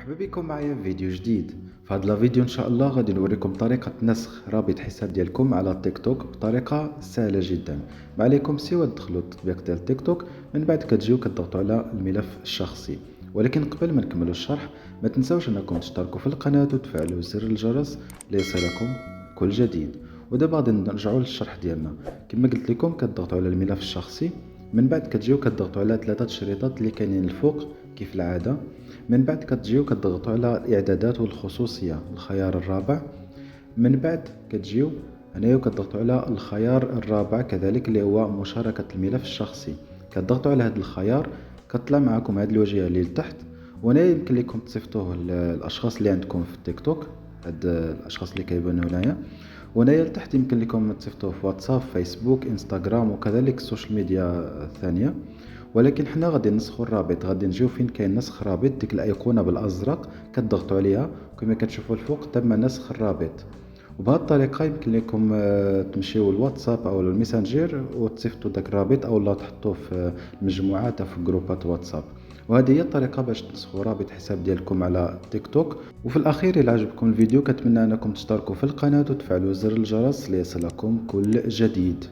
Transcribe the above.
مرحبا بكم معايا في فيديو جديد. في هذا الفيديو ان شاء الله غادي نوريكم طريقة نسخ رابط حساب ديالكم على تيك توك بطريقة سهلة جدا. ما عليكم سوى تدخلوا التطبيق ديال تيك توك، من بعد كتجيو كتضغطوا على الملف الشخصي. ولكن قبل ما نكملوا الشرح ما تنسوش انكم تشتركوا في القناة وتفعلوا زر الجرس ليصلكم كل جديد. ودابا غادي نرجعوا للشرح ديالنا. كما قلت لكم كتضغطوا على الملف الشخصي، من بعد كتجيو كتضغطوا على ثلاثه شريطات اللي كاينين الفوق كيف العاده. من بعد كتجيو كتضغطوا على الاعدادات والخصوصيه الخيار الرابع. من بعد كتجيو هنايا كتضغطوا على الخيار الرابع كذلك اللي هو مشاركه الملف الشخصي. كتضغطوا على هذا الخيار كتطلع معكم هذه الواجهه اللي لتحت، وهنا يمكن لكم تصيفطوه للاشخاص اللي عندكم في التيك توك، هاد الاشخاص اللي كيبانوا هنايا. وهنايا لتحت يمكن لكم تصيفطوه في واتساب، فيسبوك، انستغرام وكذلك السوشيال ميديا الثانيه. ولكن حنا غادي نسخوا الرابط، غادي نجيو فين كاين نسخ رابط، ديك الايقونه بالازرق كتضغطوا عليها كما كتشوفوا الفوق تم نسخ الرابط. وبهذه الطريقه يمكن لكم تمشيو للواتساب او الميسنجر وتصيفطوا داك الرابط او لا تحطوه في المجموعات او في جروبات واتساب. وهذه هي الطريقه باش تنسخوا رابط حساب ديالكم على تيك توك. وفي الاخير الى عجبكم الفيديو كنتمنى انكم تشتركوا في القناه وتفعلوا زر الجرس ليصلكم كل جديد.